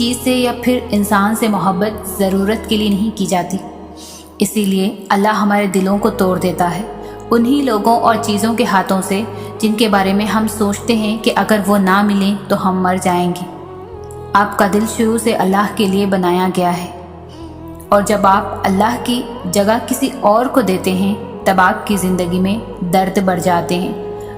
چیز سے یا پھر انسان سے محبت ضرورت کے لیے نہیں کی جاتی، اسی لیے اللہ ہمارے دلوں کو توڑ دیتا ہے انہی لوگوں اور چیزوں کے ہاتھوں سے جن کے بارے میں ہم سوچتے ہیں کہ اگر وہ نہ ملیں تو ہم مر جائیں گے۔ آپ کا دل شروع سے اللہ کے لیے بنایا گیا ہے، اور جب آپ اللہ کی جگہ کسی اور کو دیتے ہیں تب آپ کی زندگی میں درد بڑھ جاتے ہیں،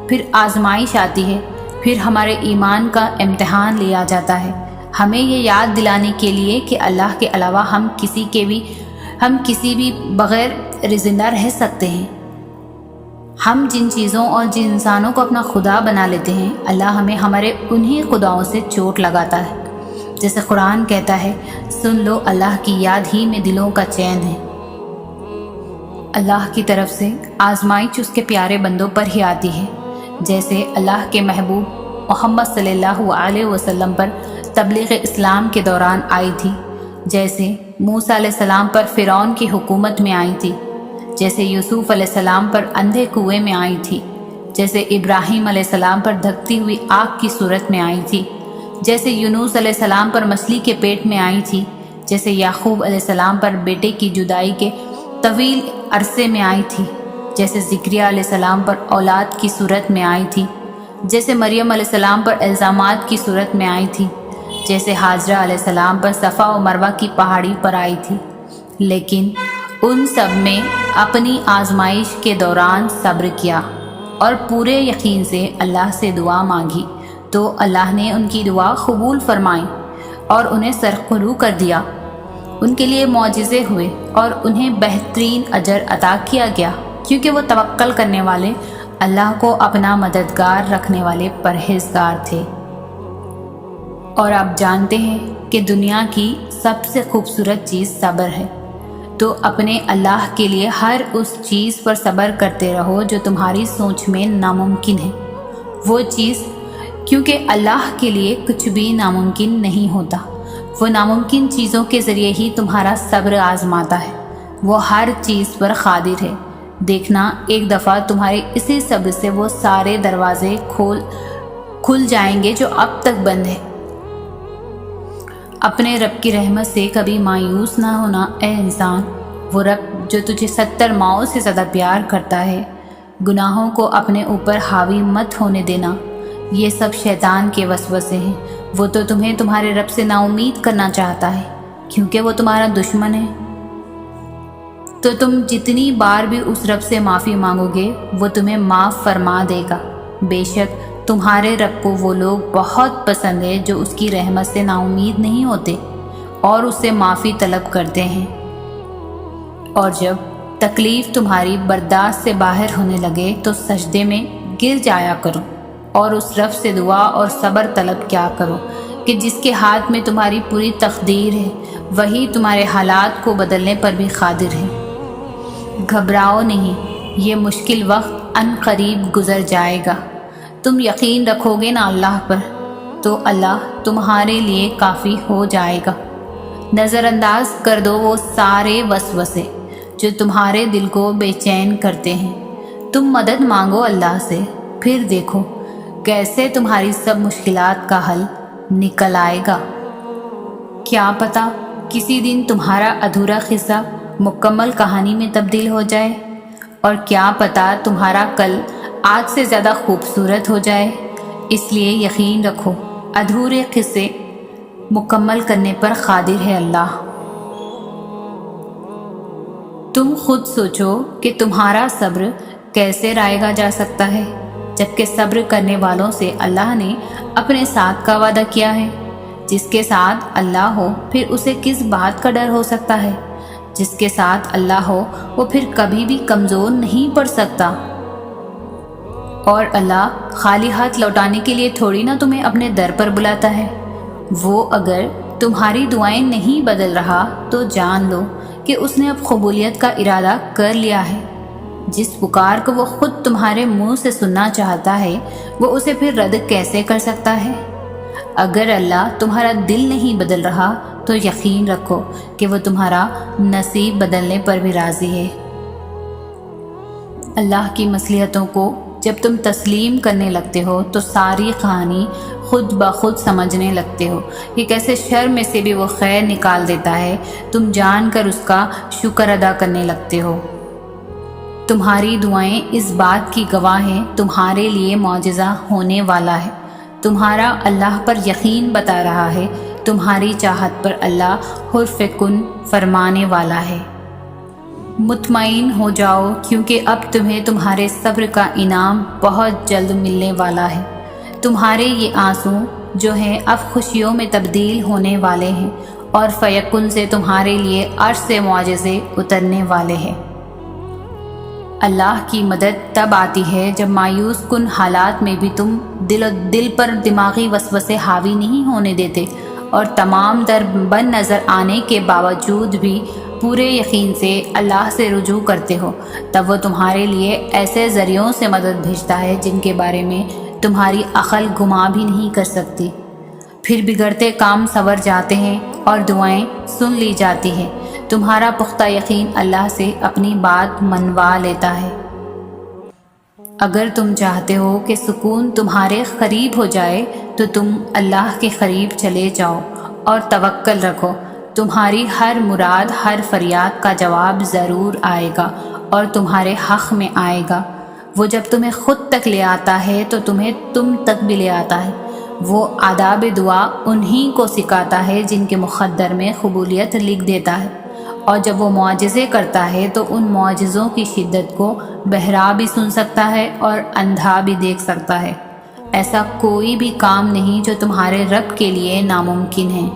پھر آزمائش آتی ہے، پھر ہمارے ایمان کا امتحان لیا جاتا ہے، ہمیں یہ یاد دلانے کے لیے کہ اللہ کے علاوہ ہم کسی بھی بغیر زندہ رہ سکتے ہیں۔ ہم جن چیزوں اور جن انسانوں کو اپنا خدا بنا لیتے ہیں، اللہ ہمیں ہمارے انہی خداؤں سے چوٹ لگاتا ہے۔ جیسے قرآن کہتا ہے، سن لو اللہ کی یاد ہی میں دلوں کا چین ہے۔ اللہ کی طرف سے آزمائش اس کے پیارے بندوں پر ہی آتی ہے، جیسے اللہ کے محبوب محمد صلی اللہ علیہ وسلم پر تبلیغ اسلام کے دوران آئی تھی، جیسے موسیٰ علیہ السلام پر فرعون کی حکومت میں آئی تھی، جیسے یوسف علیہ السلام پر اندھے کنویں میں آئی تھی، جیسے ابراہیم علیہ السلام پر دھکتی ہوئی آگ کی صورت میں آئی تھی، جیسے یونس علیہ السلام پر مچھلی کے پیٹ میں آئی تھی، جیسے یعقوب علیہ السلام پر بیٹے کی جدائی کے طویل عرصے میں آئی تھی، جیسے زکریا علیہ السلام پر اولاد کی صورت میں آئی تھی، جیسے مریم علیہ السلام پر الزامات کی صورت میں آئی تھی، جیسے حاجرہ علیہ السلام پر صفا و مروہ کی پہاڑی پر آئی تھی۔ لیکن ان سب میں اپنی آزمائش کے دوران صبر کیا اور پورے یقین سے اللہ سے دعا مانگی تو اللہ نے ان کی دعا قبول فرمائی اور انہیں سرخرو کر دیا۔ ان کے لیے معجزے ہوئے اور انہیں بہترین اجر عطا کیا گیا، کیونکہ وہ توکل کرنے والے، اللہ کو اپنا مددگار رکھنے والے پرہیزگار تھے۔ اور آپ جانتے ہیں کہ دنیا کی سب سے خوبصورت چیز صبر ہے، تو اپنے اللہ کے لیے ہر اس چیز پر صبر کرتے رہو جو تمہاری سوچ میں ناممکن ہے۔ وہ چیز، کیونکہ اللہ کے لیے کچھ بھی ناممکن نہیں ہوتا، وہ ناممکن چیزوں کے ذریعے ہی تمہارا صبر آزماتا ہے۔ وہ ہر چیز پر قادر ہے۔ دیکھنا ایک دفعہ تمہارے اسی صبر سے وہ سارے دروازے کھل جائیں گے جو اب تک بند ہیں۔ اپنے رب کی رحمت سے کبھی مایوس نہ ہونا اے انسان۔ وہ رب جو تجھے 70 ماؤں سے زیادہ پیار کرتا ہے۔ گناہوں کو اپنے اوپر حاوی مت ہونے دینا، یہ سب شیطان کے وسوسے ہیں۔ وہ تو تمہیں تمہارے رب سے نا امید کرنا چاہتا ہے، کیونکہ وہ تمہارا دشمن ہے۔ تو تم جتنی بار بھی اس رب سے معافی مانگو گے وہ تمہیں معاف فرما دے گا۔ بے شک تمہارے رب کو وہ لوگ بہت پسند ہے جو اس کی رحمت سے نا امید نہیں ہوتے اور اس سے معافی طلب کرتے ہیں۔ اور جب تکلیف تمہاری برداشت سے باہر ہونے لگے تو سجدے میں گر جایا کرو اور اس رب سے دعا اور صبر طلب کیا کرو کہ جس کے ہاتھ میں تمہاری پوری تقدیر ہے، وہی تمہارے حالات کو بدلنے پر بھی قادر ہے۔ گھبراؤ نہیں، یہ مشکل وقت ان قریب گزر جائے گا۔ تم یقین رکھو گے نا اللہ پر، تو اللہ تمہارے لیے کافی ہو جائے گا۔ نظر انداز کر دو وہ سارے وسوسے جو تمہارے دل کو بے چین کرتے ہیں۔ تم مدد مانگو اللہ سے، پھر دیکھو کیسے تمہاری سب مشکلات کا حل نکل آئے گا۔ کیا پتہ کسی دن تمہارا ادھورا قصہ مکمل کہانی میں تبدیل ہو جائے، اور کیا پتہ تمہارا کل آج سے زیادہ خوبصورت ہو جائے۔ اس لیے یقین رکھو ادھورے قصے مکمل کرنے پر قادر ہے اللہ۔ تم خود سوچو کہ تمہارا صبر کیسے رائگا جا سکتا ہے، جبکہ صبر کرنے والوں سے اللہ نے اپنے ساتھ کا وعدہ کیا ہے۔ جس کے ساتھ اللہ ہو پھر اسے کس بات کا ڈر ہو سکتا ہے؟ جس کے ساتھ اللہ ہو وہ پھر کبھی بھی کمزور نہیں پڑ سکتا۔ اور اللہ خالی ہاتھ لوٹانے کے لیے تھوڑی نہ تمہیں اپنے در پر بلاتا ہے۔ وہ اگر تمہاری دعائیں نہیں بدل رہا تو جان لو کہ اس نے اب قبولیت کا ارادہ کر لیا ہے۔ جس پکار کو وہ خود تمہارے منہ سے سننا چاہتا ہے وہ اسے پھر رد کیسے کر سکتا ہے؟ اگر اللہ تمہارا دل نہیں بدل رہا تو یقین رکھو کہ وہ تمہارا نصیب بدلنے پر بھی راضی ہے۔ اللہ کی مصلحتوں کو جب تم تسلیم کرنے لگتے ہو تو ساری کہانی خود بخود سمجھنے لگتے ہو کہ کیسے شر میں سے بھی وہ خیر نکال دیتا ہے، تم جان کر اس کا شکر ادا کرنے لگتے ہو۔ تمہاری دعائیں اس بات کی گواہ ہیں تمہارے لیے معجزہ ہونے والا ہے۔ تمہارا اللہ پر یقین بتا رہا ہے، تمہاری چاہت پر اللہ حرف کن فرمانے والا ہے۔ مطمئن ہو جاؤ کیونکہ اب تمہیں تمہارے صبر کا انعام بہت جلد ملنے والا ہے۔ تمہارے یہ آنسو جو ہیں اب خوشیوں میں تبدیل ہونے والے ہیں، اور فیکن سے تمہارے لیے عرش سے معجزے اترنے والے ہیں۔ اللہ کی مدد تب آتی ہے جب مایوس کن حالات میں بھی تم دل پر دماغی وسوسے حاوی نہیں ہونے دیتے، اور تمام در بن نظر آنے کے باوجود بھی پورے یقین سے اللہ سے رجوع کرتے ہو۔ تب وہ تمہارے لیے ایسے ذریعوں سے مدد بھیجتا ہے جن کے بارے میں تمہاری عقل گمان بھی نہیں کر سکتی۔ پھر بگڑتے کام سنور جاتے ہیں اور دعائیں سن لی جاتی ہیں۔ تمہارا پختہ یقین اللہ سے اپنی بات منوا لیتا ہے۔ اگر تم چاہتے ہو کہ سکون تمہارے قریب ہو جائے تو تم اللہ کے قریب چلے جاؤ اور توکل رکھو۔ تمہاری ہر مراد، ہر فریاد کا جواب ضرور آئے گا اور تمہارے حق میں آئے گا۔ وہ جب تمہیں خود تک لے آتا ہے تو تمہیں تم تک بھی لے آتا ہے۔ وہ آداب دعا انہی کو سکھاتا ہے جن کے مقدر میں قبولیت لکھ دیتا ہے، اور جب وہ معجزے کرتا ہے تو ان معجزوں کی شدت کو بہرا بھی سن سکتا ہے اور اندھا بھی دیکھ سکتا ہے۔ ایسا کوئی بھی کام نہیں جو تمہارے رب کے لیے ناممکن ہے۔